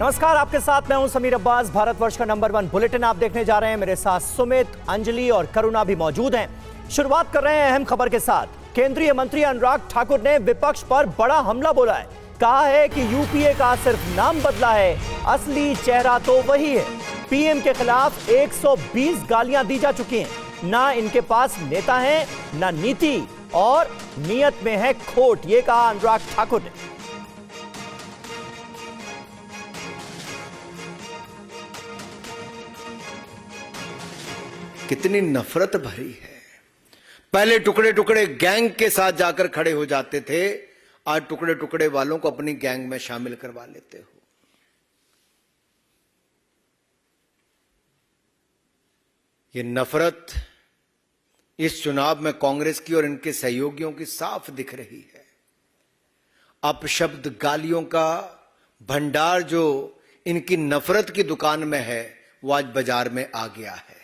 नमस्कार, आपके साथ मैं हूं समीर अब्बास। भारतवर्ष का नंबर 1 बुलेटिन आप देखने जा रहे हैं। मेरे साथ सुमित, अंजलि और करुणा भी मौजूद हैं। शुरुआत कर रहे हैं अहम खबर के साथ। केंद्रीय मंत्री अनुराग ठाकुर ने विपक्ष पर बड़ा हमला बोला है। कहा है कि यूपीए का सिर्फ नाम बदला है, असली चेहरा तो वही है। पीएम के खिलाफ 120 गालियां दी जा चुकी हैं। ना इनके पास नेता है, ना नीति, और नीयत में है खोट, ये कहा अनुराग ठाकुर ने। कितनी नफरत भरी है। पहले टुकड़े टुकड़े गैंग के साथ जाकर खड़े हो जाते थे, आज टुकड़े टुकड़े वालों को अपनी गैंग में शामिल करवा लेते हो। ये नफरत इस चुनाव में कांग्रेस की और इनके सहयोगियों की साफ दिख रही है। अपशब्द, गालियों का भंडार जो इनकी नफरत की दुकान में है, वो आज बाजार में आ गया है।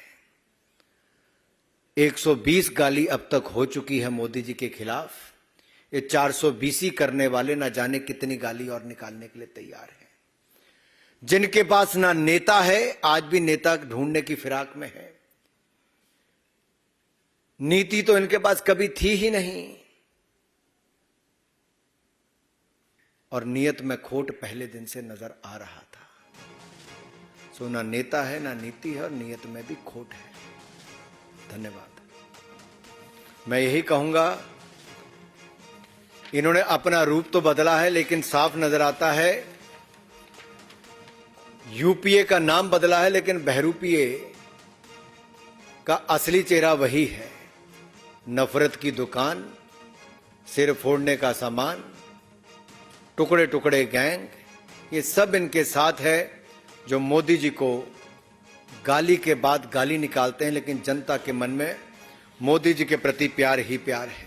120 गाली अब तक हो चुकी है मोदी जी के खिलाफ। ये 420 करने वाले ना जाने कितनी गाली और निकालने के लिए तैयार हैं। जिनके पास ना नेता है, आज भी नेता ढूंढने की फिराक में है। नीति तो इनके पास कभी थी ही नहीं, और नियत में खोट पहले दिन से नजर आ रहा था। सो ना नेता है, ना नीति है, और नियत में भी खोट है। धन्यवाद। मैं यही कहूंगा, इन्होंने अपना रूप तो बदला है, लेकिन साफ नजर आता है यूपीए का नाम बदला है, लेकिन बहरूपीए का असली चेहरा वही है। नफरत की दुकान, सिर फोड़ने का सामान, टुकड़े टुकड़े गैंग, ये सब इनके साथ है, जो मोदी जी को गाली के बाद गाली निकालते हैं, लेकिन जनता के मन में मोदी जी के प्रति प्यार ही प्यार है।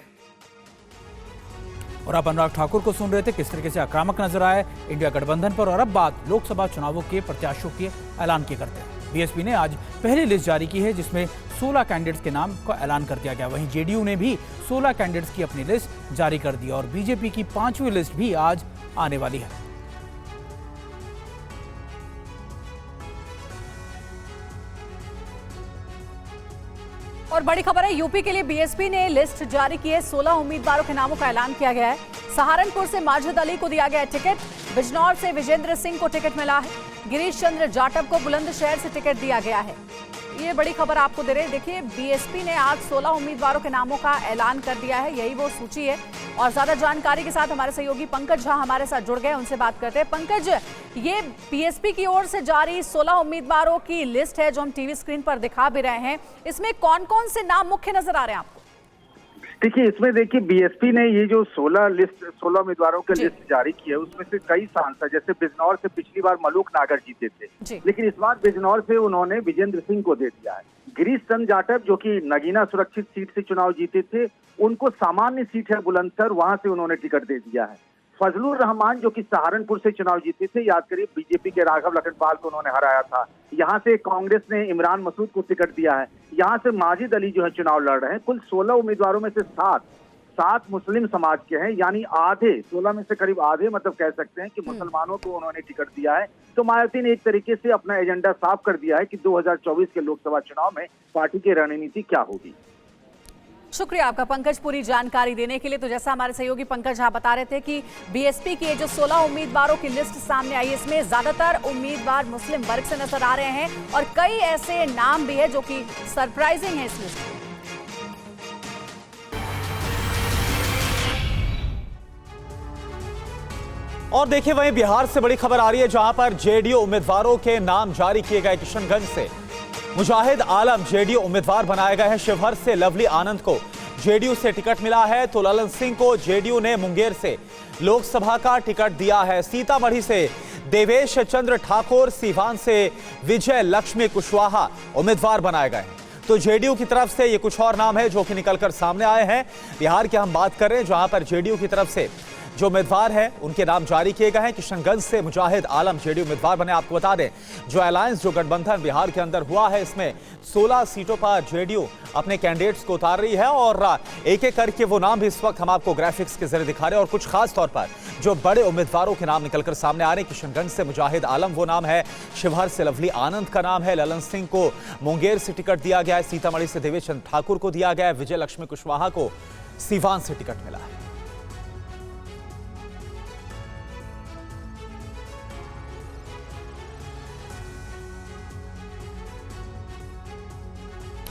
और आप अनुराग ठाकुर को सुन रहे थे, किस तरीके से आक्रामक नजर आए इंडिया गठबंधन पर। और अब बात लोकसभा चुनावों के प्रत्याशियों के ऐलान की करते हैं। बीएसपी ने आज पहली लिस्ट जारी की है, जिसमें 16 कैंडिडेट्स के नाम का ऐलान कर दिया गया। वहीं जेडीयू ने भी 16 कैंडिडेट्स की अपनी लिस्ट जारी कर दी, और बीजेपी की 5वीं लिस्ट भी आज आने वाली है। और बड़ी खबर है, यूपी के लिए बीएसपी ने लिस्ट जारी की है। 16 उम्मीदवारों के नामों का ऐलान किया गया है। सहारनपुर से माजिद अली को दिया गया है टिकट। बिजनौर से विजेंद्र सिंह को टिकट मिला है। गिरीश चंद्र जाटव को बुलंदशहर से टिकट दिया गया है। ये बड़ी खबर आपको दे रहे हैं। देखिए, बीएसपी ने आज 16 उम्मीदवारों के नामों का ऐलान कर दिया है। यही वो सूची है। और ज्यादा जानकारी के साथ हमारे सहयोगी पंकज झा हमारे साथ जुड़ गए, उनसे बात करते हैं। पंकज, ये बीएसपी की ओर से जारी 16 उम्मीदवारों की लिस्ट है, जो हम टीवी स्क्रीन पर दिखा भी रहे हैं। इसमें कौन कौन से नाम मुख्य नजर आ रहे हैं आपको? देखिए, इसमें देखिए बीएसपी ने ये जो 16 उम्मीदवारों की लिस्ट जारी की है, उसमें से कई सांसद, जैसे बिजनौर से पिछली बार मलूक नागर जीते थे, लेकिन इस बार बिजनौर से उन्होंने विजेंद्र सिंह को दे दिया है। गिरीश चंद्र जाटव, जो कि नगीना सुरक्षित सीट से चुनाव जीते थे, उनको सामान्य सीट है बुलंदशहर, वहां से उन्होंने टिकट दे दिया है। फजलुर रहमान, जो कि सहारनपुर से चुनाव जीते थे, याद करिए बीजेपी के राघव लखनपाल को उन्होंने हराया था। यहाँ से कांग्रेस ने इमरान मसूद को टिकट दिया है। यहाँ से माजिद अली जो है चुनाव लड़ रहे हैं। कुल 16 उम्मीदवारों में से 7 मुस्लिम समाज के हैं, यानी आधे, 16 में से करीब आधे, मतलब कह सकते हैं कि मुसलमानों को उन्होंने टिकट दिया है। तो मायावती ने एक तरीके से अपना एजेंडा साफ कर दिया है कि 2024 के लोकसभा चुनाव में पार्टी की रणनीति क्या होगी। शुक्रिया आपका पंकज, पूरी जानकारी देने के लिए। तो जैसा हमारे सहयोगी पंकज झा बता रहे थे कि बीएसपी की जो 16 उम्मीदवारों की लिस्ट सामने आई, इसमें ज्यादातर उम्मीदवार मुस्लिम वर्ग से नजर आ रहे हैं, और कई ऐसे नाम भी है जो कि सरप्राइजिंग है इस लिस्ट में। और देखिए, वहीं बिहार से बड़ी खबर आ रही है, जहां पर जेडीयू उम्मीदवारों के नाम जारी किए गए। किशनगंज से मुजाहिद आलम जेडीयू उम्मीदवार बनाए गए हैं। शिवहर से लवली आनंद को जेडीयू से टिकट मिला है। तो ललन सिंह को जेडीयू ने मुंगेर से लोकसभा का टिकट दिया है। सीतामढ़ी से देवेश चंद्र ठाकुर, सीवान से विजय लक्ष्मी कुशवाहा उम्मीदवार बनाए गए हैं। तो जेडीयू की तरफ से ये कुछ और नाम है जो कि निकलकर सामने आए हैं। बिहार की हम बात कर रहे हैं, जहां पर जेडीयू की तरफ से जो उम्मीदवार है उनके नाम जारी किए गए हैं। किशनगंज से मुजाहिद आलम जेडीयू उम्मीदवार बने। आपको बता दें, जो अलायंस, जो गठबंधन बिहार के अंदर हुआ है, इसमें 16 सीटों पर जेडीयू अपने कैंडिडेट्स को उतार रही है और एक एक करके वो नाम भी इस वक्त हम आपको ग्राफिक्स के जरिए दिखा रहे हैं और कुछ खास तौर पर जो बड़े उम्मीदवारों के नाम निकलकर सामने आ रहे हैं। किशनगंज से मुजाहिद आलम वो नाम है, शिवहर से लवली आनंद का नाम है, ललन सिंह को मुंगेर से टिकट दिया गया है, सीतामढ़ी से देवेश चंद्र ठाकुर को दिया गया है, विजय लक्ष्मी कुशवाहा को सीवान से टिकट मिला है।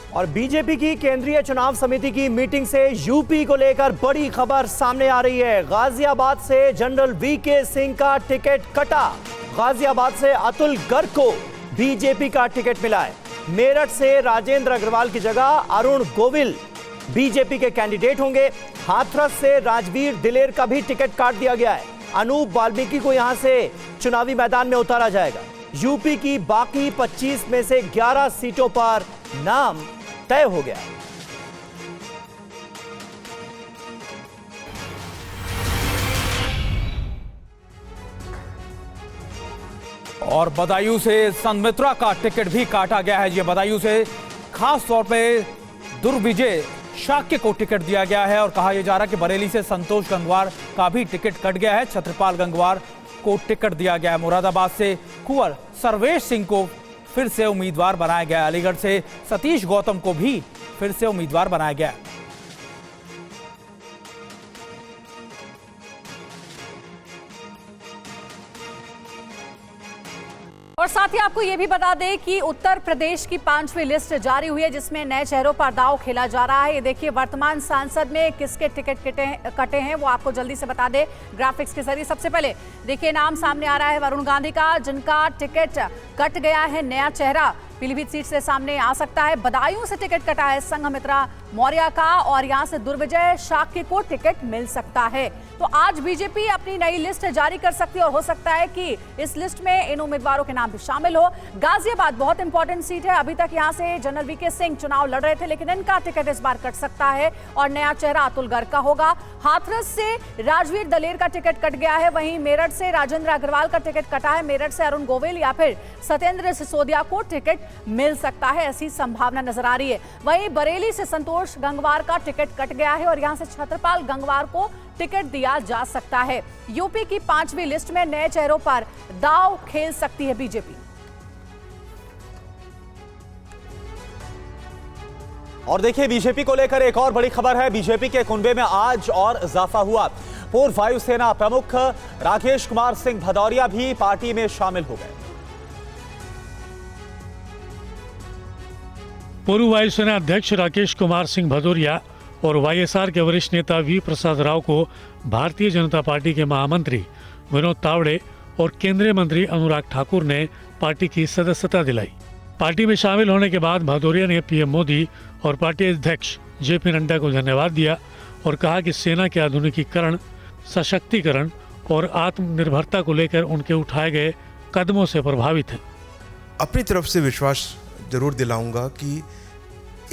और बीजेपी की केंद्रीय चुनाव समिति की मीटिंग से यूपी को लेकर बड़ी खबर सामने आ रही है। गाजियाबाद से जनरल वीके सिंह का टिकट कटा। गाजियाबाद से अतुल गर्ग को बीजेपी का टिकट मिला है। मेरठ से राजेंद्र अग्रवाल की जगह अरुण गोविल बीजेपी के कैंडिडेट होंगे। हाथरस से राजवीर दिलेर का भी टिकट काट दिया गया है। अनूप वाल्मीकि को यहां से चुनावी मैदान में उतारा जाएगा। यूपी की बाकी 25 में से 11 सीटों पर नाम तय हो गया। और बदायूं से संमित्रा का टिकट भी काटा गया है। ये बदायूं से खास तौर पे दुर्विजय शाक्य को टिकट दिया गया है और कहा यह जा रहा है कि बरेली से संतोष गंगवार का भी टिकट कट गया है। छत्रपाल गंगवार को टिकट दिया गया है। मुरादाबाद से कुंवर सर्वेश सिंह को फिर से उम्मीदवार बनाया गया। अलीगढ़ से सतीश गौतम को भी फिर से उम्मीदवार बनाया गया। और साथ ही आपको यह भी बता दें कि उत्तर प्रदेश की 5वीं लिस्ट जारी हुई है, जिसमें नए चेहरों पर दांव खेला जा रहा है। ये देखिए, वर्तमान सांसद में किसके टिकट कटे हैं वो आपको जल्दी से बता दें ग्राफिक्स के जरिए। सबसे पहले देखिए, नाम सामने आ रहा है वरुण गांधी का, जिनका टिकट कट गया है। नया चेहरा पीलीभीत सीट से सामने आ सकता है। बदायूं से टिकट कटा है संघमित्रा मौर्य का और यहां से दुर्विजय शाक्य को टिकट मिल सकता है। तो आज बीजेपी अपनी नई लिस्ट जारी कर सकती है और हो सकता है कि इस लिस्ट में इन उम्मीदवारों के नाम भी शामिल हो। गाजियाबाद बहुत इंपॉर्टेंट सीट है। अभी तक यहां से जनरल वीके सिंह चुनाव लड़ रहे थे, लेकिन इनका टिकट इस बार कट सकता है और नया चेहरा अतुल गर्ग का होगा। हाथरस से राजवीर दलेर का टिकट कट गया है। वहीं मेरठ से राजेंद्र अग्रवाल का टिकट कटा है। मेरठ से अरुण गोविल या फिर सत्येंद्र सिसोदिया को टिकट मिल सकता है, ऐसी संभावना नजर आ रही है। वहीं बरेली से संतोष गंगवार का टिकट कट गया है और यहां से छत्रपाल गंगवार को टिकट दिया जा सकता है। यूपी की 5वीं लिस्ट में नए चेहरों पर दांव खेल सकती है बीजेपी। और देखिए, बीजेपी को लेकर एक और बड़ी खबर है। बीजेपी के कुनबे में आज और इजाफा हुआ। पूर्व वायुसेना प्रमुख राकेश कुमार सिंह भदौरिया भी पार्टी में शामिल हो गए। पूर्व वायुसेना अध्यक्ष राकेश कुमार सिंह भदौरिया और वाईएसआर के वरिष्ठ नेता वी प्रसाद राव को भारतीय जनता पार्टी के महामंत्री विनोद तावड़े और केंद्रीय मंत्री अनुराग ठाकुर ने पार्टी की सदस्यता दिलाई। पार्टी में शामिल होने के बाद भदौरिया ने पीएम मोदी और पार्टी अध्यक्ष जेपी नड्डा को धन्यवाद दिया और कहा कि सेना के आधुनिकीकरण, सशक्तिकरण और आत्मनिर्भरता को लेकर उनके उठाए गए कदमों से प्रभावित है। अपनी तरफ से विश्वास जरूर दिलाऊंगा कि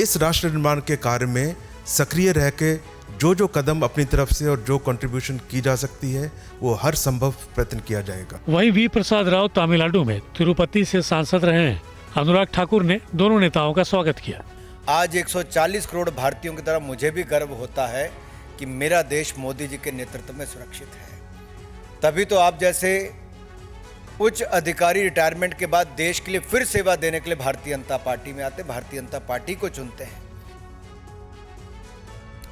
इस राष्ट्र निर्माण के कार्य में सक्रिय रह के जो कदम अपनी तरफ से और जो कंट्रीब्यूशन की जा सकती है वो हर संभव प्रयत्न किया जाएगा। वहीं वी प्रसाद राव तमिलनाडु में तिरुपति से सांसद रहे हैं। अनुराग ठाकुर ने दोनों नेताओं का स्वागत किया। आज 140 करोड़ भारतीयों की तरह मुझे भी गर्व होता है कि मेरा देश मोदी जी के नेतृत्व में सुरक्षित है। तभी तो आप जैसे उच्च अधिकारी रिटायरमेंट के बाद देश के लिए फिर सेवा देने के लिए भारतीय जनता पार्टी में आते, भारतीय जनता पार्टी को चुनते हैं।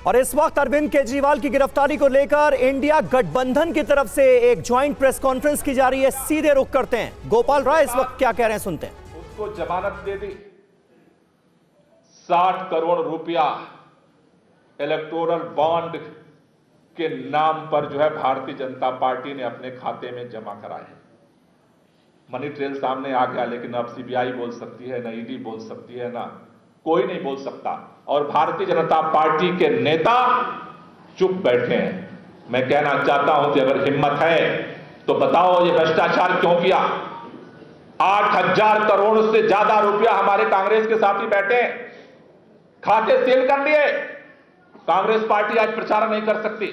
और इस वक्त अरविंद केजरीवाल की गिरफ्तारी को लेकर इंडिया गठबंधन की तरफ से एक ज्वाइंट प्रेस कॉन्फ्रेंस की जा रही है। सीधे रुख करते हैं, गोपाल राय इस वक्त क्या कह रहे हैं, सुनते हैं। उसको जमानत दे दी। 60 करोड़ रुपया इलेक्टोरल बॉन्ड के नाम पर जो है भारतीय जनता पार्टी ने अपने खाते में जमा कराए। मनी ट्रेल सामने आ गया, लेकिन अब सीबीआई बोल सकती है, ना ईडी बोल सकती है, ना कोई नहीं बोल सकता। और भारतीय जनता पार्टी के नेता चुप बैठे हैं। मैं कहना चाहता हूं कि अगर हिम्मत है तो बताओ ये भ्रष्टाचार क्यों किया। 8,000 करोड़ से ज्यादा रुपया हमारे कांग्रेस के साथी बैठे, खाते सील कर दिए। कांग्रेस पार्टी आज प्रचार नहीं कर सकती।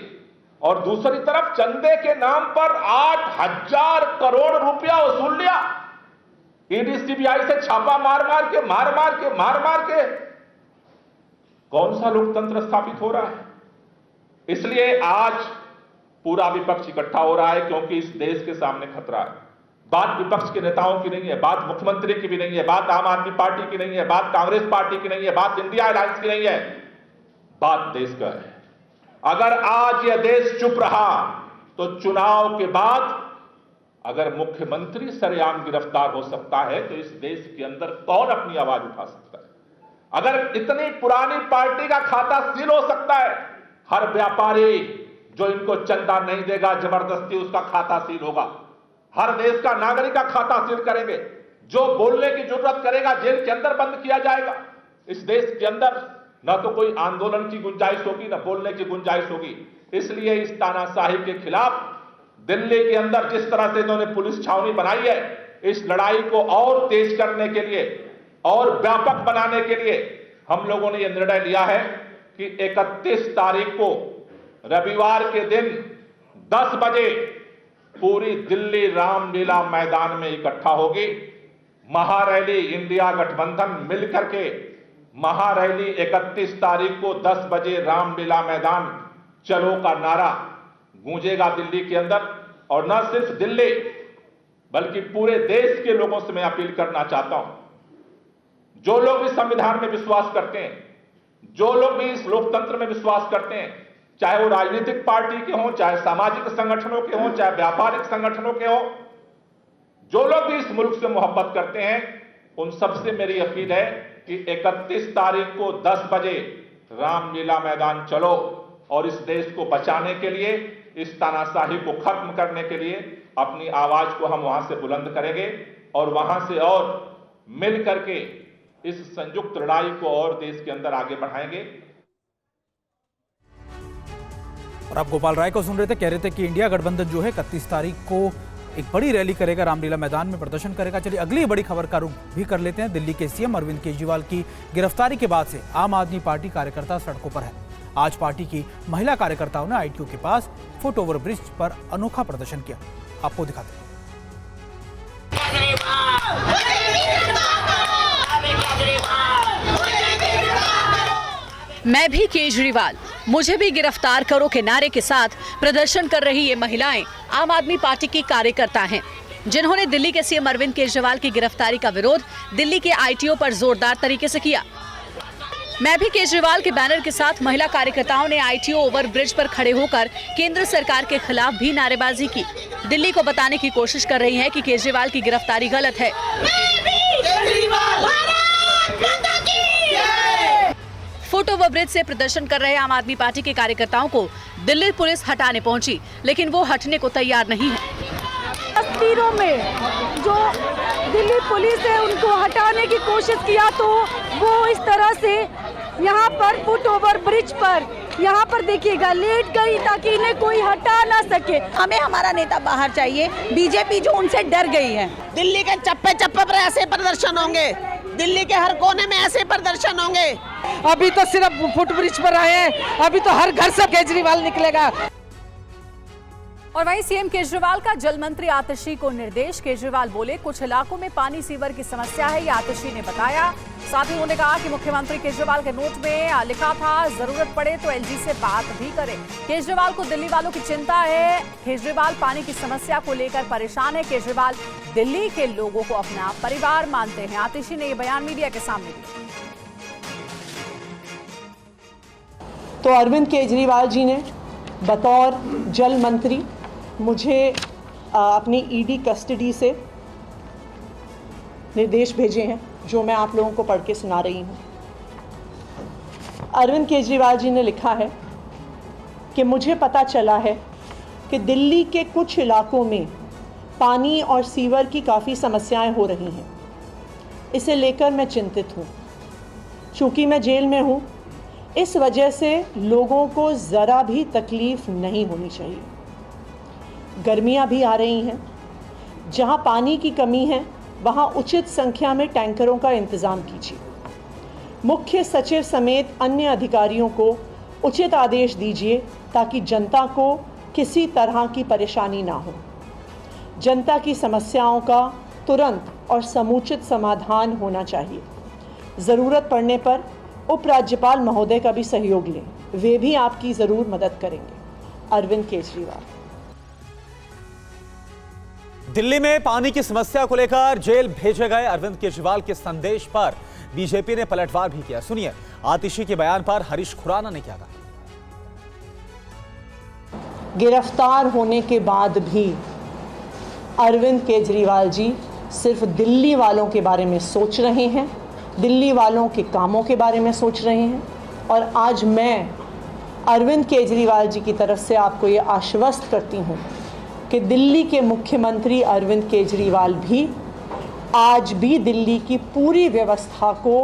और दूसरी तरफ चंदे के नाम पर 8,000 करोड़ रुपया वसूल लिया। ईडी सीबीआई से छापा मार मार के कौन सा लोकतंत्र स्थापित हो रहा है? इसलिए आज पूरा विपक्ष इकट्ठा हो रहा है, क्योंकि इस देश के सामने खतरा है। बात विपक्ष के नेताओं की नहीं है, बात मुख्यमंत्री की भी नहीं है, बात आम आदमी पार्टी की नहीं है, बात कांग्रेस पार्टी की नहीं है, बात इंडिया अलायंस की नहीं है, बात देश का है। अगर आज यह देश चुप रहा तो चुनाव के बाद अगर मुख्यमंत्री सरेआम गिरफ्तार हो सकता है तो इस देश के अंदर कौन अपनी आवाज उठा सकता है? अगर इतनी पुरानी पार्टी का खाता सील हो सकता है, हर व्यापारी जो इनको चंदा नहीं देगा जबरदस्ती उसका खाता सील होगा, हर देश का नागरिक का खाता सील करेंगे, जो बोलने की जरूरत करेगा जेल के अंदर बंद किया जाएगा। इस देश के अंदर न तो कोई आंदोलन की गुंजाइश होगी, न बोलने की गुंजाइश होगी। इसलिए इस तानाशाही के खिलाफ दिल्ली के अंदर जिस तरह से इन्होंने पुलिस छावनी बनाई है, इस लड़ाई को और तेज करने के लिए और व्यापक बनाने के लिए हम लोगों ने यह निर्णय लिया है कि 31 तारीख को रविवार के दिन 10 बजे पूरी दिल्ली रामलीला मैदान में इकट्ठा होगी। महारैली इंडिया गठबंधन मिलकर के महारैली 31 तारीख को 10 बजे रामलीला मैदान चलो का नारा गूंजेगा दिल्ली के अंदर। और न सिर्फ दिल्ली बल्कि पूरे देश के लोगों से मैं अपील करना चाहता हूं, जो लोग भी संविधान में विश्वास करते हैं, जो लोग भी इस लोकतंत्र में विश्वास करते हैं, चाहे वो राजनीतिक पार्टी के हों, चाहे सामाजिक संगठनों के हों, चाहे व्यापारिक संगठनों के हों, जो लोग भी इस मुल्क से मोहब्बत करते हैं, उन सबसे मेरी अपील है कि 31 तारीख को 10 बजे रामलीला मैदान चलो और इस देश को बचाने के लिए, इस तानाशाही को खत्म करने के लिए अपनी आवाज को हम वहां से बुलंद करेंगे और वहां से और मिल करके इस संयुक्त लड़ाई को और देश के अंदर आगे बढ़ाएंगे। और आप गोपाल राय को सुन रहे थे, कह रहे थे कि इंडिया गठबंधन जो है 31 तारीख को एक बड़ी रैली करेगा, रामलीला मैदान में प्रदर्शन करेगा। चलिए अगली बड़ी खबर का रुख भी कर लेते हैं। दिल्ली के सीएम अरविंद केजरीवाल की गिरफ्तारी के बाद से आम आदमी पार्टी कार्यकर्ता सड़कों पर है। आज पार्टी की महिला कार्यकर्ताओं ने आईटीओ के पास फुट ओवर ब्रिज पर अनोखा प्रदर्शन किया। आपको दिखाते हैं। मैं भी केजरीवाल, मुझे भी गिरफ्तार करो के नारे के साथ प्रदर्शन कर रही ये महिलाएं आम आदमी पार्टी की कार्यकर्ता हैं, जिन्होंने दिल्ली के सीएम अरविंद केजरीवाल की गिरफ्तारी का विरोध दिल्ली के आईटीओ पर जोरदार तरीके से किया। मैं भी केजरीवाल के बैनर के साथ महिला कार्यकर्ताओं ने आईटीओ ओवर ब्रिज पर खड़े होकर केंद्र सरकार के खिलाफ भी नारेबाजी की। दिल्ली को बताने की कोशिश कर रही है कि केजरीवाल की गिरफ्तारी गलत है। फुट ओवर ब्रिज से प्रदर्शन कर रहे आम आदमी पार्टी के कार्यकर्ताओं को दिल्ली पुलिस हटाने पहुंची, लेकिन वो हटने को तैयार नहीं है। तस्वीरों में जो दिल्ली पुलिस है उनको हटाने की कोशिश किया तो वो इस तरह से यहाँ पर फुट ओवर ब्रिज पर यहाँ पर देखिएगा लेट गई ताकि इन्हें कोई हटा ना सके। हमें हमारा नेता बाहर चाहिए, बीजेपी जो उनसे डर गई है। दिल्ली के चप्पे चप्पे पर ऐसे प्रदर्शन होंगे, दिल्ली के हर कोने में ऐसे प्रदर्शन होंगे। अभी तो सिर्फ फुट ब्रिज पर आए हैं, अभी तो हर घर से केजरीवाल निकलेगा। और वहीं सीएम केजरीवाल का जल मंत्री आतिशी को निर्देश। केजरीवाल बोले कुछ इलाकों में पानी सीवर की समस्या है, ये आतिशी ने बताया। साथ ही उन्होंने कहा कि मुख्यमंत्री केजरीवाल के नोट में लिखा था जरूरत पड़े तो एलजी से बात भी करें। केजरीवाल को दिल्ली वालों की चिंता है। केजरीवाल पानी की समस्या को लेकर परेशान है। केजरीवाल दिल्ली के लोगों को अपना परिवार मानते हैं। आतिशी ने यह बयान मीडिया के सामने दिया। तो अरविंद केजरीवाल जी ने बतौर जल मंत्री मुझे अपनी ईडी कस्टडी से निर्देश भेजे हैं, जो मैं आप लोगों को पढ़ के सुना रही हूँ। अरविंद केजरीवाल जी ने लिखा है कि मुझे पता चला है कि दिल्ली के कुछ इलाकों में पानी और सीवर की काफ़ी समस्याएं हो रही हैं। इसे लेकर मैं चिंतित हूँ। चूँकि मैं जेल में हूँ, इस वजह से लोगों को ज़रा भी तकलीफ़ नहीं होनी चाहिए। गर्मियाँ भी आ रही हैं, जहाँ पानी की कमी है वहाँ उचित संख्या में टैंकरों का इंतज़ाम कीजिए। मुख्य सचिव समेत अन्य अधिकारियों को उचित आदेश दीजिए ताकि जनता को किसी तरह की परेशानी ना हो। जनता की समस्याओं का तुरंत और समुचित समाधान होना चाहिए। ज़रूरत पड़ने पर उपराज्यपाल महोदय का भी सहयोग लें, वे भी आपकी ज़रूर मदद करेंगे। अरविंद केजरीवाल। दिल्ली में पानी की समस्या को लेकर जेल भेजे गए अरविंद केजरीवाल के संदेश पर बीजेपी ने पलटवार भी किया। सुनिए आतिशी के बयान पर हरीश खुराना ने क्या कहा। गिरफ्तार होने के बाद भी अरविंद केजरीवाल जी सिर्फ दिल्ली वालों के बारे में सोच रहे हैं, दिल्ली वालों के कामों के बारे में सोच रहे हैं। और आज मैं अरविंद केजरीवाल जी की तरफ से आपको ये आश्वस्त करती हूँ कि दिल्ली के मुख्यमंत्री अरविंद केजरीवाल भी आज भी दिल्ली की पूरी व्यवस्था को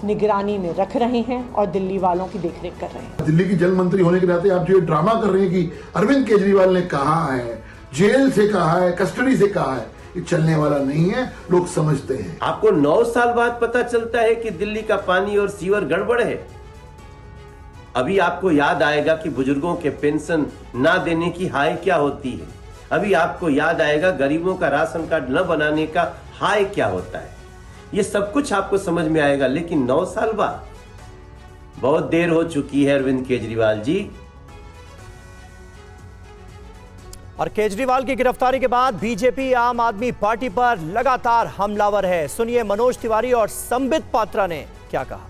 निगरानी में रख रहे हैं और दिल्ली वालों की देखरेख कर रहे हैं। दिल्ली की जल मंत्री होने के नाते आप जो ये ड्रामा कर रहे हैं कि अरविंद केजरीवाल ने कहा है, जेल से कहा है, कस्टडी से कहा है, ये चलने वाला नहीं है, लोग समझते हैं। आपको 9 साल बाद पता चलता है कि दिल्ली का पानी और सीवर गड़बड़ है। अभी आपको याद आएगा कि बुजुर्गों के पेंशन ना देने की हाय क्या होती है। अभी आपको याद आएगा गरीबों का राशन कार्ड न बनाने का हाय क्या होता है। ये सब कुछ आपको समझ में आएगा, लेकिन 9 साल बाद बहुत देर हो चुकी है अरविंद केजरीवाल जी। और केजरीवाल की गिरफ्तारी के बाद बीजेपी आम आदमी पार्टी पर लगातार हमलावर है। सुनिए मनोज तिवारी और संबित पात्रा ने क्या कहा।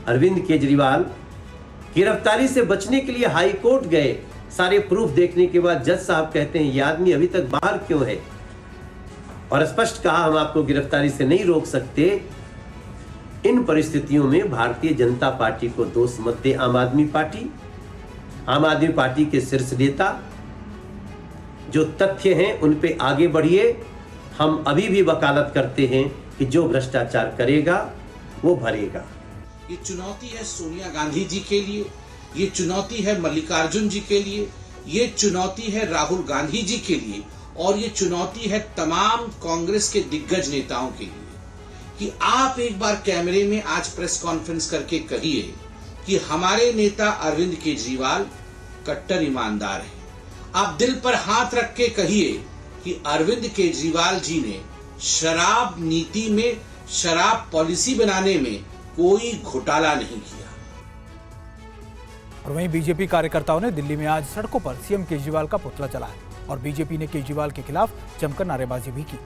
अरविंद केजरीवाल गिरफ्तारी से बचने के लिए हाई कोर्ट गए। सारे प्रूफ देखने के बाद जज साहब कहते हैं ये आदमी अभी तक बाहर क्यों है, और स्पष्ट कहा हम आपको गिरफ्तारी से नहीं रोक सकते। इन परिस्थितियों में भारतीय जनता पार्टी को दोष मत दे आम आदमी पार्टी। आम आदमी पार्टी के शीर्ष नेता जो तथ्य हैं उन पे आगे बढ़िए। हम अभी भी वकालत करते हैं कि जो भ्रष्टाचार करेगा वो भरेगा। ये चुनौती है सोनिया गांधी जी के लिए, ये चुनौती है मल्लिकार्जुन जी के लिए, ये चुनौती है राहुल गांधी जी के लिए, और ये चुनौती है तमाम कांग्रेस के दिग्गज नेताओं के लिए कि आप एक बार कैमरे में आज प्रेस कॉन्फ्रेंस करके कहिए कि हमारे नेता अरविंद केजरीवाल कट्टर ईमानदार हैं। आप दिल पर हाथ रख के कहिए कि अरविंद केजरीवाल जी ने शराब नीति में, शराब पॉलिसी बनाने में कोई घोटाला नहीं किया। और वहीं बीजेपी कार्यकर्ताओं ने दिल्ली में आज सड़कों पर सीएम केजरीवाल का पुतला जलाया और बीजेपी ने केजरीवाल के खिलाफ जमकर नारेबाजी भी की।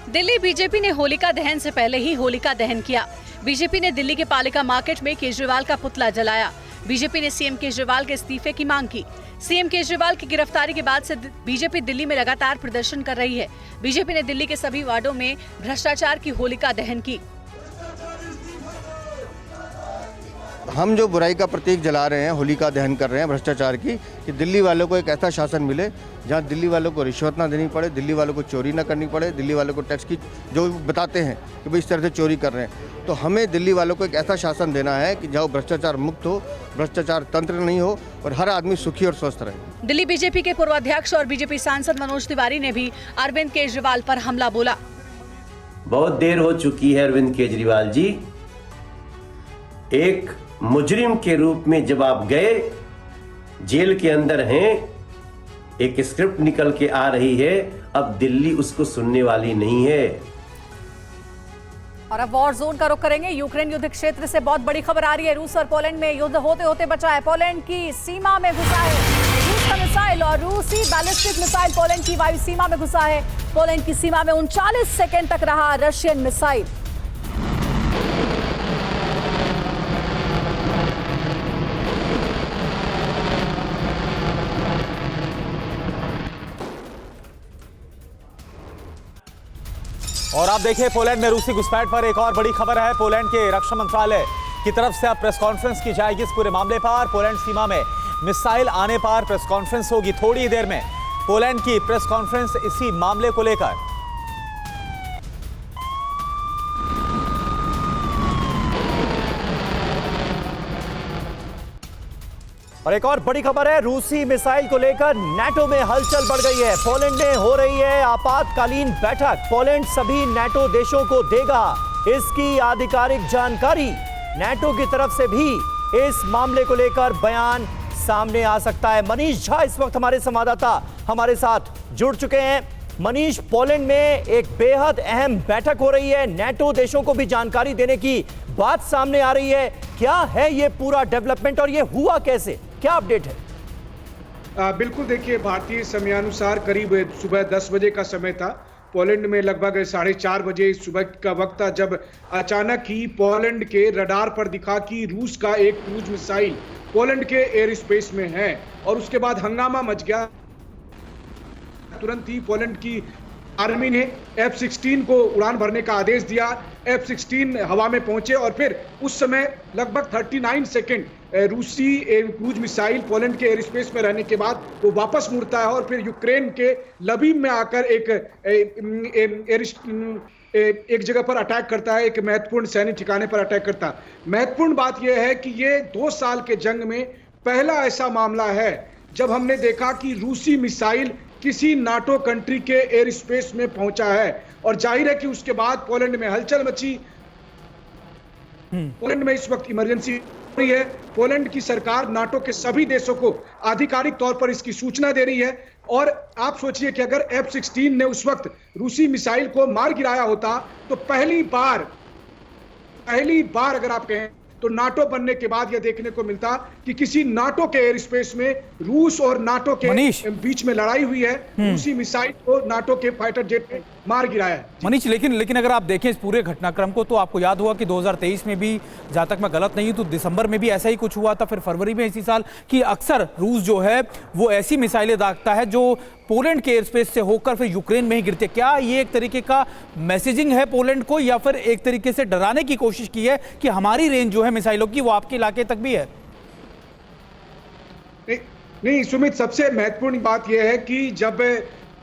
दिल्ली बीजेपी ने होलिका दहन से पहले ही होलिका दहन किया। बीजेपी ने दिल्ली के पालिका मार्केट में केजरीवाल का पुतला जलाया। बीजेपी ने सीएम केजरीवाल के इस्तीफे की मांग की। सीएम केजरीवाल की गिरफ्तारी के बाद से बीजेपी दिल्ली में लगातार प्रदर्शन कर रही है। बीजेपी ने दिल्ली के सभी वार्डों में भ्रष्टाचार की होलिका दहन की। हम जो बुराई का प्रतीक जला रहे हैं, होलिका दहन कर रहे हैं भ्रष्टाचार की, कि दिल्ली वालों को एक ऐसा शासन मिले जहां दिल्ली वालों को रिश्वत ना देनी पड़े, दिल्ली वालों को चोरी ना करनी पड़े, दिल्ली वालों को टैक्स की जो बताते हैं कि भाई इस तरह से चोरी कर रहे हैं, तो हमें दिल्ली वालों को एक ऐसा शासन देना है कि जहाँ भ्रष्टाचार मुक्त हो, भ्रष्टाचार तंत्र नहीं हो और हर आदमी सुखी और स्वस्थ रहे। दिल्ली बीजेपी के पूर्व अध्यक्ष और बीजेपी सांसद मनोज तिवारी ने भी अरविंद केजरीवाल पर हमला बोला। बहुत देर हो चुकी है अरविंद केजरीवाल जी। एक मुजरिम के रूप में जब आप गए, जेल के अंदर हैं, एक स्क्रिप्ट निकल के आ रही है, अब दिल्ली उसको सुनने वाली नहीं है। और अब वॉर जोन का रुख करेंगे। यूक्रेन युद्ध क्षेत्र से बहुत बड़ी खबर आ रही है। रूस और पोलैंड में युद्ध होते होते बचा है। पोलैंड की सीमा में घुसा है रूस का मिसाइल और रूसी बैलिस्टिक मिसाइल पोलैंड की वायु सीमा में घुसा है। पोलैंड की सीमा में 39 सेकंड तक रहा रशियन मिसाइल। और आप देखिए पोलैंड में रूसी घुसपैठ पर एक और बड़ी खबर है। पोलैंड के रक्षा मंत्रालय की तरफ से अब प्रेस कॉन्फ्रेंस की जाएगी इस पूरे मामले पर। पोलैंड सीमा में मिसाइल आने पर प्रेस कॉन्फ्रेंस होगी थोड़ी देर में। पोलैंड की प्रेस कॉन्फ्रेंस इसी मामले को लेकर। और एक और बड़ी खबर है, रूसी मिसाइल को लेकर नाटो में हलचल बढ़ गई है। पोलैंड में हो रही है आपातकालीन बैठक। पोलैंड सभी नाटो देशों को देगा इसकी आधिकारिक जानकारी नेटो की तरफ से भी इस मामले को लेकर बयान सामने आ सकता है। मनीष झा इस वक्त हमारे संवाददाता हमारे साथ जुड़ चुके हैं। मनीष, पोलैंड में एक बेहद अहम बैठक हो रही है, नेटो देशों को भी जानकारी देने की बात सामने आ रही है। क्या है ये पूरा डेवलपमेंट और ये हुआ कैसे, क्या अपडेट है? बिल्कुल, देखिए, भारतीय समयानुसार करीब सुबह 10 बजे का समय था। पोलैंड में लगभग 4:30 बजे सुबह का वक्त था जब अचानक ही पोलैंड के रडार पर दिखा कि रूस का एक क्रूज मिसाइल पोलैंड के एयर स्पेस में है और उसके बाद हंगामा मच गया। तुरंत ही पोलैंड की आर्मी ने F-16 को उड़ान भरने का आदेश दिया। F-16 हवा में पहुंचे और फिर उस समय लगभग 39 सेकंड रूसी क्रूज मिसाइल पोलैंड के एयर स्पेस में रहने के बाद वो वापस मुड़ता है और फिर यूक्रेन के लवीव में आकर एक जगह पर अटैक करता है, एक महत्वपूर्ण सैन्य ठिकाने पर अटैक करता है। महत्वपूर्ण बात यह है कि ये 2 साल के जंग में पहला ऐसा मामला है जब हमने देखा कि रूसी मिसाइल किसी नाटो कंट्री के एयर स्पेस में पहुंचा है और जाहिर है कि उसके बाद पोलैंड में हलचल मची। पोलैंड में इस वक्त इमरजेंसी हो रही है। पोलैंड की सरकार नाटो के सभी देशों को आधिकारिक तौर पर इसकी सूचना दे रही है और आप सोचिए कि अगर F-16 ने उस वक्त रूसी मिसाइल को मार गिराया होता तो पहली बार अगर आप कहें तो नाटो बनने के बाद यह देखने को मिलता कि किसी नाटो के एयर स्पेस में रूस और नाटो के बीच में लड़ाई हुई है, रूसी मिसाइल को नाटो के फाइटर जेट ने मार गिराया है। मनीष, लेकिन अगर आप देखें इस पूरे घटनाक्रम को तो आपको याद होगा कि 2023 में भी, जहां तक मैं गलत नहीं हूं तो दिसंबर में भी ऐसा ही कुछ हुआ था, फिर फरवरी में इसी साल, कि अक्सर रूस जो है वो ऐसी मिसाइलें दागता है जो पोलैंड के एयर स्पेस से होकर फिर यूक्रेन में ही गिरते। क्या ये एक तरीके का मैसेजिंग है पोलैंड को या फिर एक तरीके से डराने की कोशिश की है कि हमारी रेंज जो है मिसाइलों की वो आपके इलाके तक भी है? नहीं सुमित, सबसे महत्वपूर्ण बात यह है कि जब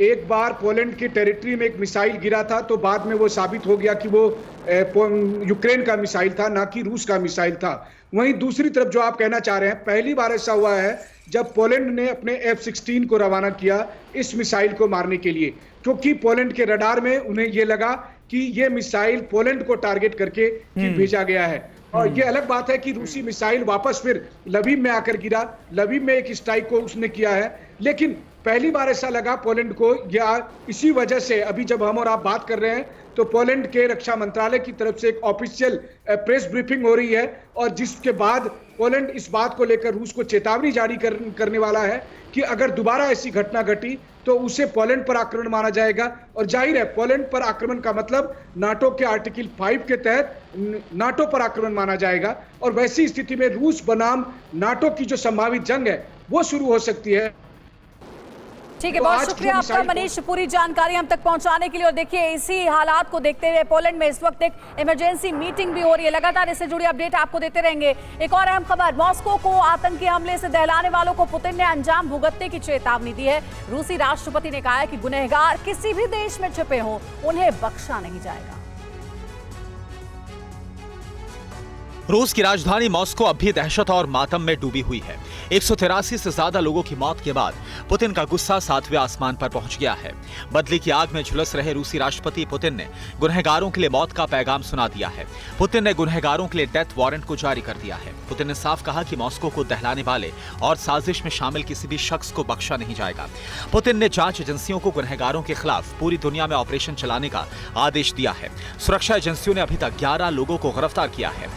एक बार पोलैंड की टेरिटरी में एक मिसाइल गिरा था तो बाद में वो साबित हो गया कि वो यूक्रेन का मिसाइल था, ना कि रूस का मिसाइल था। वहीं दूसरी तरफ जो आप कहना चाह रहे हैं, पहली बार ऐसा हुआ है जब पोलैंड ने अपने F-16 को रवाना किया इस मिसाइल को मारने के लिए, क्योंकि पोलैंड के रडार में उन्हें ये लगा कि ये मिसाइल पोलैंड को टारगेट करके भेजा गया है। और ये अलग बात है कि रूसी मिसाइल वापस फिर लवीव में आकर गिरा, लवीव में एक स्ट्राइक को उसने किया है, लेकिन पहली बार ऐसा लगा पोलैंड को, या इसी वजह से अभी जब हम और आप बात कर रहे हैं तो पोलैंड के रक्षा मंत्रालय की तरफ से एक ऑफिशियल प्रेस ब्रीफिंग हो रही है और जिसके बाद पोलैंड इस बात को लेकर रूस को चेतावनी जारी करने वाला है कि अगर दोबारा ऐसी घटना घटी तो उसे पोलैंड पर आक्रमण माना जाएगा। और जाहिर है पोलैंड पर आक्रमण का मतलब नाटो के आर्टिकल 5 के तहत नाटो पर आक्रमण माना जाएगा और वैसी स्थिति में रूस बनाम नाटो की जो संभावित जंग है वो शुरू हो सकती है। ठीक है, बहुत शुक्रिया आपका मनीष पूरी जानकारी हम तक पहुंचाने के लिए। और देखिए, इसी हालात को देखते हुए पोलैंड में इस वक्त एक इमरजेंसी मीटिंग भी हो रही है। लगातार इससे जुड़ी अपडेट आपको देते रहेंगे। एक और अहम खबर, मॉस्को को आतंकी हमले से दहलाने वालों को पुतिन ने अंजाम भुगतने की चेतावनी दी है। रूसी राष्ट्रपति ने कहा है कि गुनहगार किसी भी देश में छिपे हों, उन्हें बख्शा नहीं जाएगा। रूस की राजधानी मॉस्को अब भी दहशत और मातम में डूबी हुई है। 183 से ज्यादा लोगों की मौत के बाद पुतिन का गुस्सा 7वें आसमान पर पहुंच गया है। बदले की आग में झुलस रहे रूसी राष्ट्रपति पुतिन ने गुनहगारों के लिए मौत का पैगाम सुना दिया है। पुतिन ने गुनहगारों के लिए डेथ वारंट को जारी कर दिया है। पुतिन ने साफ कहा कि मॉस्को को दहलाने वाले और साजिश में शामिल किसी भी शख्स को बख्शा नहीं जाएगा। पुतिन ने जांच एजेंसियों को गुनहगारों के खिलाफ पूरी दुनिया में ऑपरेशन चलाने का आदेश दिया है। सुरक्षा एजेंसियों ने अभी तक 11 लोगों को गिरफ्तार किया है।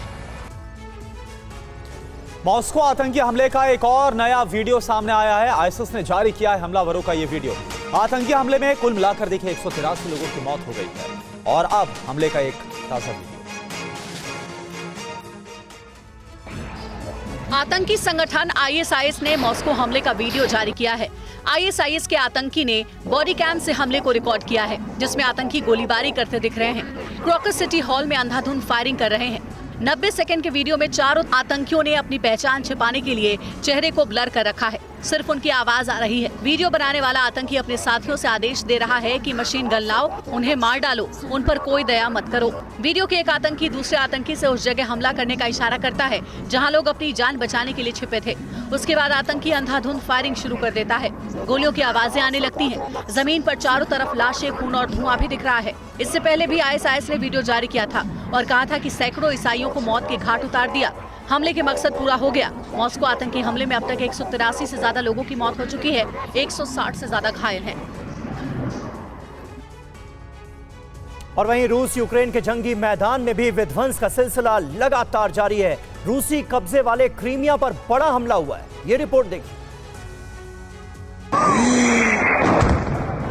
मॉस्को आतंकी हमले का एक और नया वीडियो सामने आया है। आईएसआईएस ने जारी किया है हमलावरों का ये वीडियो। आतंकी हमले में कुल मिलाकर देखिए 183 लोगों की मौत हो गई है। और अब हमले का एक ताजा वीडियो। आतंकी संगठन आईएसआईएस ने मॉस्को हमले का वीडियो जारी किया है। आईएसआईएस के आतंकी ने बॉडी कैम से हमले को रिकॉर्ड किया है, जिसमें आतंकी गोलीबारी करते दिख रहे हैं। क्रॉकस सिटी हॉल में अंधाधुंध फायरिंग कर रहे हैं। 90 सेकंड के वीडियो में चारों आतंकियों ने अपनी पहचान छिपाने के लिए चेहरे को ब्लर कर रखा है। सिर्फ उनकी आवाज आ रही है। वीडियो बनाने वाला आतंकी अपने साथियों से आदेश दे रहा है कि मशीन गन लाओ, उन्हें मार डालो, उन पर कोई दया मत करो। वीडियो के एक आतंकी दूसरे आतंकी से उस जगह हमला करने का इशारा करता है जहां लोग अपनी जान बचाने के लिए छिपे थे। उसके बाद आतंकी अंधाधुंध फायरिंग शुरू कर देता है। गोलियों की आवाजें आने लगती हैं। जमीन पर चारों तरफ लाशें, खून और धुआं भी दिख रहा है। इससे पहले भी ISIS ने वीडियो जारी किया था और कहा था कि सैकड़ों ईसाइयों को मौत के घाट उतार दिया। हमले के मकसद पूरा हो गया। मॉस्को आतंकी हमले में अब तक 183 से ज्यादा लोगों की मौत हो चुकी है, 160 से ज्यादा घायल हैं। और वहीं रूस यूक्रेन के जंगी मैदान में भी विध्वंस का सिलसिला लगातार जारी है। रूसी कब्जे वाले क्रीमिया पर बड़ा हमला हुआ है, ये रिपोर्ट देखिए।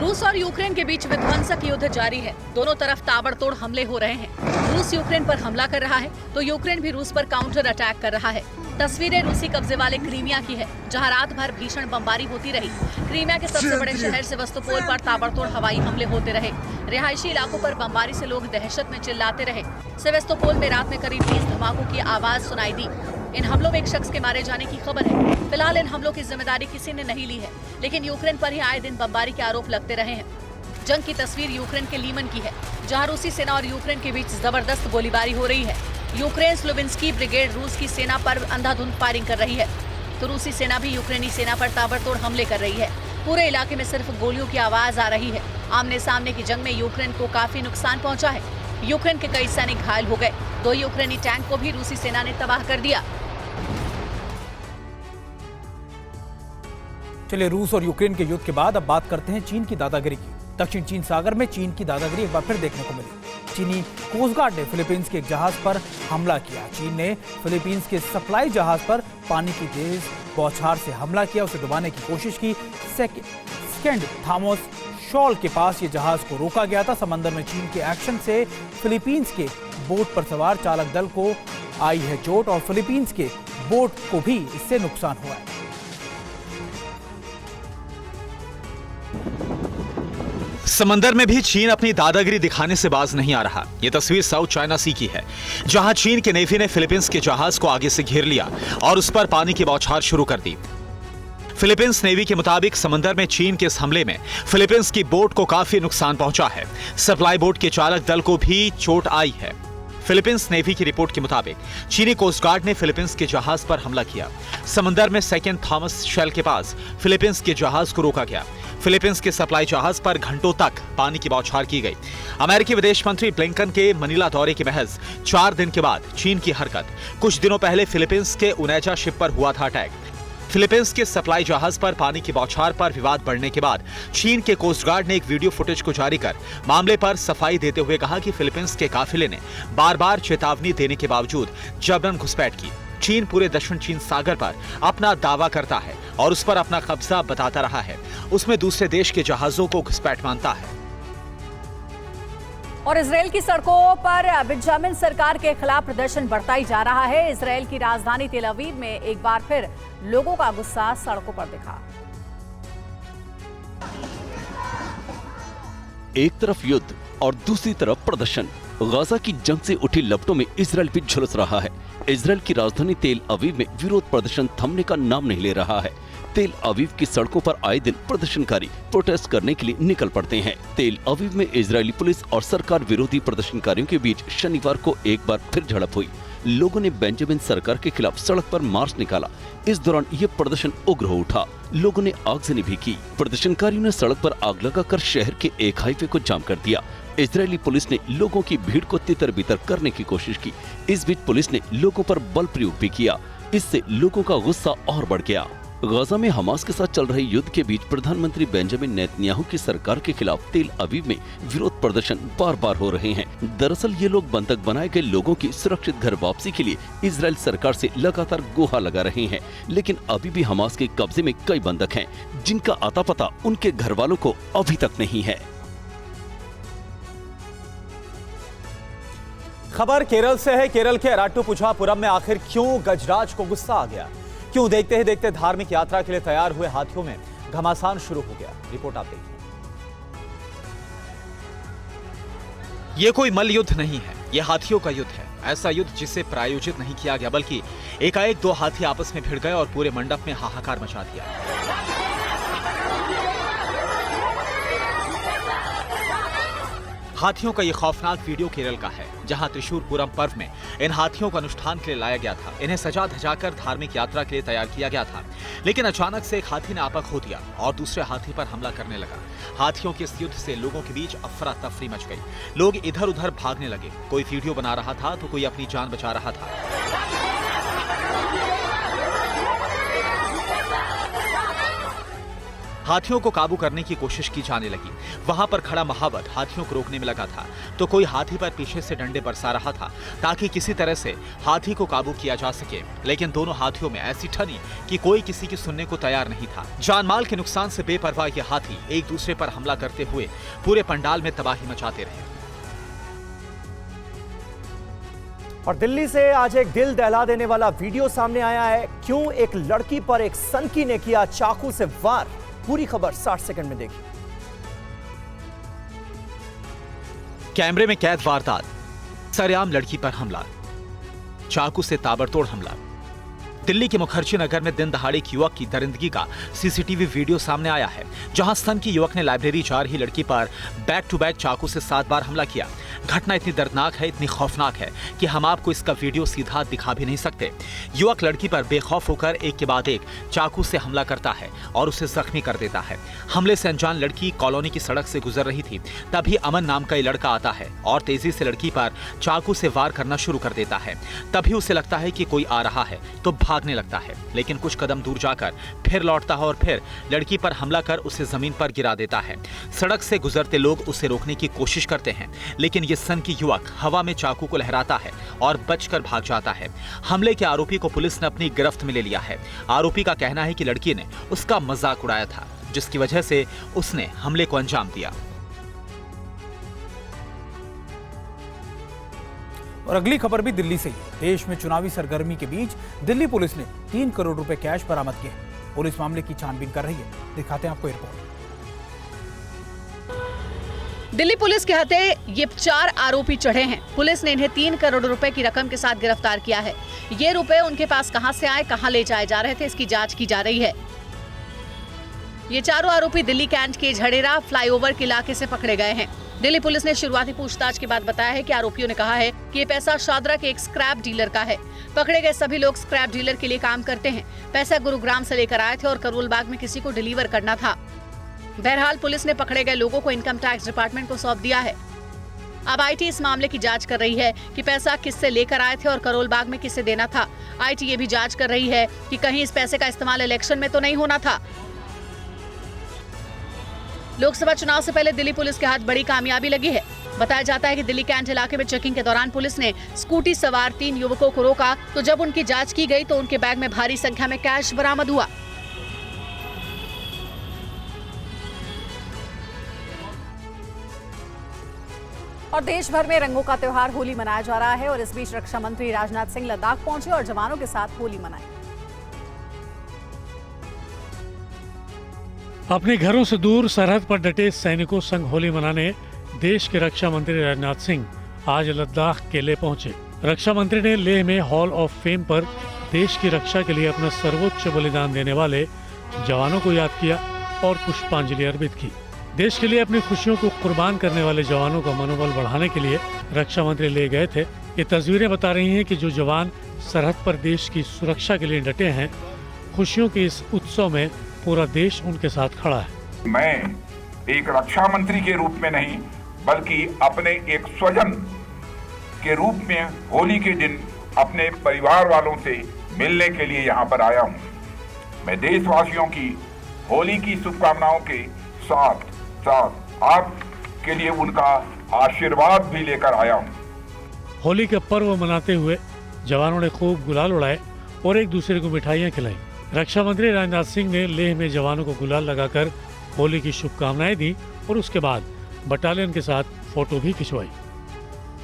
रूस और यूक्रेन के बीच विध्वंसक युद्ध जारी है। दोनों तरफ ताबड़तोड़ हमले हो रहे हैं। रूस यूक्रेन पर हमला कर रहा है तो यूक्रेन भी रूस पर काउंटर अटैक कर रहा है। तस्वीरें रूसी कब्जे वाले क्रीमिया की है, जहां रात भर भीषण बमबारी होती रही। क्रीमिया के सबसे बड़े शहर सेवस्तोपोल पर ताबड़तोड़ हवाई हमले होते रहे। रिहायशी इलाकों पर बमबारी से लोग दहशत में चिल्लाते रहे। सेवस्तोपोल में रात में करीब 20 धमाकों की आवाज सुनाई दी। इन हमलों में एक शख्स के मारे जाने की खबर है। फिलहाल इन हमलों की जिम्मेदारी किसी ने नहीं ली है, लेकिन यूक्रेन पर ही आए दिन बमबारी के आरोप लगते रहे हैं। जंग की तस्वीर यूक्रेन के लीमन की है, जहां रूसी सेना और यूक्रेन के बीच जबरदस्त गोलीबारी हो रही है। यूक्रेन स्लोविंस्की ब्रिगेड रूस की सेना पर अंधाधुंध फायरिंग कर रही है, तो रूसी सेना भी यूक्रेनी सेना पर ताबड़तोड़ हमले कर रही है। पूरे इलाके में सिर्फ गोलियों की आवाज आ रही है। आमने सामने की जंग में यूक्रेन को काफी नुकसान पहुंचा है। यूक्रेन के कई सैनिक घायल हो गए। 2 यूक्रेनी टैंक को भी रूसी सेना ने तबाह कर दिया। चलिए, रूस और यूक्रेन के युद्ध के बाद अब बात करते हैं चीन की दादागिरी की। दक्षिण चीन सागर में चीन की दादागिरी एक बार फिर देखने को मिली। चीनी कोस्ट गार्ड ने फिलीपींस के एक जहाज पर हमला किया। चीन ने फिलीपींस के सप्लाई जहाज पर पानी की तेज बौछार से हमला किया, उसे डुबाने की कोशिश की। सेकेंड थॉमस शॉल के पास ये जहाज को रोका गया था। समंदर में चीन के एक्शन से फिलीपींस के बोट पर सवार चालक दल को आई है चोट और फिलीपींस के बोट को भी इससे नुकसान हुआ है। समंदर में भी चीन अपनी दादागिरी दिखाने से बाज नहीं आ रहा। यह तस्वीर साउथ चाइना सी की है, जहां चीन के नेवी ने फिलीपींस के जहाज को आगे से घेर लिया और उस पर पानी की बौछार शुरू कर दी। फिलीपींस नेवी के मुताबिक समंदर में चीन के इस हमले में फिलीपींस की बोट को काफी नुकसान पहुंचा है। सप्लाई बोट के चालक दल को भी चोट आई है। फिलीपींस नेवी की रिपोर्ट के मुताबिक चीनी कोस्ट गार्ड ने फिलीपींस के जहाज पर हमला किया। समंदर में सेकेंड थॉमस शेल के पास फिलीपींस के जहाज को रोका गया। फिलीपींस के सप्लाई जहाज पर घंटों तक पानी की बौछार की गई। अमेरिकी विदेश मंत्री ब्लिंकन के मनीला दौरे के महज 4 दिन के बाद चीन की हरकत। कुछ दिनों पहले फिलीपींस के उनेजा शिप पर हुआ था अटैक। फिलीपींस के सप्लाई जहाज पर पानी की बौछार पर विवाद बढ़ने के बाद चीन के कोस्ट गार्ड ने एक वीडियो फुटेज को जारी कर मामले पर सफाई देते हुए कहा कि फिलीपींस के काफिले ने बार-बार चेतावनी देने के बावजूद जबरन घुसपैठ की। चीन पूरे दक्षिण चीन सागर पर अपना दावा करता है और उस पर अपना कब्जा बताता रहा है। उसमें दूसरे देश के जहाजों को घुसपैठ मानता है। और इजराइल की सड़कों पर बेंजामिन सरकार के खिलाफ प्रदर्शन बढ़ता ही जा रहा है। इजराइल की राजधानी तेल अवीव में एक बार फिर लोगों का गुस्सा सड़कों पर दिखा। एक तरफ युद्ध और दूसरी तरफ प्रदर्शन। गाजा की जंग से उठी लपटों में इजराइल भी झुलस रहा है। इजराइल की राजधानी तेल अवीव में विरोध प्रदर्शन थमने का नाम नहीं ले रहा है। तेल अवीव की सड़कों पर आए दिन प्रदर्शनकारी प्रोटेस्ट करने के लिए निकल पड़ते हैं। तेल अवीव में इजरायली पुलिस और सरकार विरोधी प्रदर्शनकारियों के बीच शनिवार को एक बार फिर झड़प हुई। लोगों ने बेंजामिन सरकार के खिलाफ सड़क पर मार्च निकाला। इस दौरान ये प्रदर्शन उग्र हो उठा। लोगों ने आगजनी भी की। प्रदर्शनकारियों ने सड़क पर आग लगाकर शहर के एक हाईवे को जाम कर दिया। इजरायली पुलिस ने लोगों की भीड़ को तितर-बितर करने की कोशिश की। इस बीच पुलिस ने लोगों पर बल प्रयोग भी किया। इससे लोगों का गुस्सा और बढ़ गया। गाजा में हमास के साथ चल रहे युद्ध के बीच प्रधानमंत्री बेंजामिन नेतन्याहू की सरकार के खिलाफ तेल अवीव में विरोध प्रदर्शन बार-बार हो रहे हैं। दरअसल ये लोग बंधक बनाए गए लोगों की सुरक्षित घर वापसी के लिए इजराइल सरकार से लगातार गुहार लगा रहे हैं, लेकिन अभी भी हमास के कब्जे में कई बंधक हैं, जिनका आता पता उनके घर वालों को अभी तक नहीं है। खबर केरल से है। केरल के एराट्टुपुझापुरम में आखिर क्यों गजराज को गुस्सा आ गया? क्यों देखते ही देखते धार्मिक यात्रा के लिए तैयार हुए हाथियों में घमासान शुरू हो गया? रिपोर्ट आप देखिए। ये कोई मल्ल युद्ध नहीं है, यह हाथियों का युद्ध है, ऐसा युद्ध जिसे प्रायोजित नहीं किया गया, बल्कि एकाएक दो हाथी आपस में भिड़ गए और पूरे मंडप में हाहाकार मचा दिया। हाथियों का यह खौफनाक वीडियो केरल का है, जहां त्रिशूर पूरम पर्व में इन हाथियों को अनुष्ठान के लिए लाया गया था। इन्हें सजा धजाकर धार्मिक यात्रा के लिए तैयार किया गया था, लेकिन अचानक से एक हाथी ने आपा खो दिया और दूसरे हाथी पर हमला करने लगा। हाथियों के इस युद्ध से लोगों के बीच अफरा तफरी मच गई। लोग इधर उधर भागने लगे, कोई वीडियो बना रहा था तो कोई अपनी जान बचा रहा था। हाथियों को काबू करने की कोशिश की जाने लगी। वहां पर खड़ा महावत हाथियों को रोकने में लगा था, तो कोई हाथी पर पीछे से डंडे बरसा रहा था ताकि किसी तरह से हाथी को काबू किया जा सके। लेकिन दोनों हाथियों में ऐसी ठनी कि कोई किसी की सुनने को तैयार नहीं था। जानमाल के नुकसान से बेपरवाह ये हाथी एक दूसरे पर हमला करते हुए पूरे पंडाल में तबाही मचाते रहे। और दिल्ली से आज एक दिल दहला देने वाला वीडियो सामने आया है। क्यों एक लड़की पर एक सनकी ने किया चाकू से वार, पूरी खबर 60 सेकंड में देखिए। कैमरे में कैद वारदात, सरेआम लड़की पर हमला, चाकू से ताबड़तोड़ हमला। दिल्ली के मुखर्जी नगर में दिन दहाड़े एक युवक की दरिंदगी का सीसीटीवी वीडियो सामने आया है, जहां सन की युवक ने लाइब्रेरी जा रही लड़की पर बैक टू बैक चाकू से 7 बार हमला किया। घटना इतनी दर्दनाक है, इतनी खौफनाक है कि हम आपको इसका वीडियो सीधा दिखा भी नहीं सकते। युवक लड़की पर बेखौफ होकर एक के बाद एक चाकू से हमला करता है और उसे जख्मी कर देता है। हमले से अनजान लड़की कॉलोनी की सड़क से गुजर रही थी, तभी अमन नाम का ये लड़का आता है और तेजी से लड़की पर चाकू से वार करना शुरू कर देता है। तभी उसे लगता है कि कोई आ रहा है तो भागने लगता है, लेकिन कुछ कदम दूर जाकर फिर लौटता है और फिर लड़की पर हमला कर उसे जमीन पर गिरा देता है। सड़क से गुजरते लोग उसे रोकने की कोशिश करते हैं, लेकिन ये सन की युवक हवा में चाकू को लहराता है और बचकर भाग जाता है। हमले के आरोपी को पुलिस ने अपनी गिरफ्त में ले लिया है। आरोपी का कहना है कि लड़की ने उसका मजाक उड़ाया था, जिसकी वजह से उसने हमले को अंजाम दिया। और अगली खबर भी दिल्ली से ही। देश में चुनावी सरगर्मी के बीच दिल्ली पुलिस ने 3 करोड़ रुपए कैश बरामद किए। पुलिस मामले की छानबीन कर रही है, दिखाते हैं आपको रिपोर्ट। दिल्ली पुलिस के हाथे ये 4 आरोपी चढ़े हैं। पुलिस ने इन्हें 3 करोड़ रुपए की रकम के साथ गिरफ्तार किया है। ये रुपए उनके पास कहां से आए, कहां ले जाए जा रहे थे, इसकी जांच की जा रही है। ये चारों आरोपी दिल्ली कैंट के झड़ेरा फ्लाईओवर के इलाके से पकड़े गए हैं। दिल्ली पुलिस ने शुरुआती पूछताछ के बाद बताया है कि आरोपियों ने कहा है कि ये पैसा शादरा के एक स्क्रैप डीलर का है। पकड़े गए सभी लोग स्क्रैप डीलर के लिए काम करते हैं। पैसा गुरुग्राम से लेकर आए थे और करोल बाग में किसी को डिलीवर करना था। बहरहाल पुलिस ने पकड़े गए लोगों को इनकम टैक्स डिपार्टमेंट को सौंप दिया है। अब आईटी इस मामले की जांच कर रही है कि पैसा किससे लेकर आए थे और करोल बाग में किसे देना था। आईटी ये भी जांच कर रही है कि कहीं इस पैसे का इस्तेमाल इलेक्शन में तो नहीं होना था। लोकसभा चुनाव से पहले दिल्ली पुलिस के हाथ बड़ी कामयाबी लगी है। बताया जाता है कि दिल्ली कैंट इलाके में चेकिंग के दौरान पुलिस ने स्कूटी सवार 3 युवकों को रोका, तो जब उनकी जांच की गई तो उनके बैग में भारी संख्या में कैश बरामद हुआ। और देश भर में रंगों का त्योहार होली मनाया जा रहा है और इस बीच रक्षा मंत्री राजनाथ सिंह लद्दाख पहुंचे और जवानों के साथ होली मनाई। अपने घरों से दूर सरहद पर डटे सैनिकों संग होली मनाने देश के रक्षा मंत्री राजनाथ सिंह आज लद्दाख के लिए पहुंचे। रक्षा मंत्री ने लेह में हॉल ऑफ फेम पर देश की रक्षा के लिए अपना सर्वोच्च बलिदान देने वाले जवानों को याद किया और पुष्पांजलि अर्पित की। देश के लिए अपनी खुशियों को कुर्बान करने वाले जवानों का मनोबल बढ़ाने के लिए रक्षा मंत्री ले गए थे। ये तस्वीरें बता रही हैं कि जो जवान सरहद पर देश की सुरक्षा के लिए डटे हैं, खुशियों के इस उत्सव में पूरा देश उनके साथ खड़ा है। मैं एक रक्षा मंत्री के रूप में नहीं, बल्कि अपने एक स्वजन के रूप में होली के दिन अपने परिवार वालों से मिलने के लिए यहाँ पर आया हूँ। मैं देशवासियों की होली की शुभकामनाओं के साथ साथ आपके लिए उनका आशीर्वाद भी लेकर आया हूँ। होली का पर्व मनाते हुए जवानों ने खूब गुलाल उड़ाए और एक दूसरे को मिठाइयाँ खिलाई। रक्षा मंत्री राजनाथ सिंह ने लेह में जवानों को गुलाल लगाकर होली की शुभकामनाएं दी और उसके बाद बटालियन के साथ फोटो भी खिंचवाई।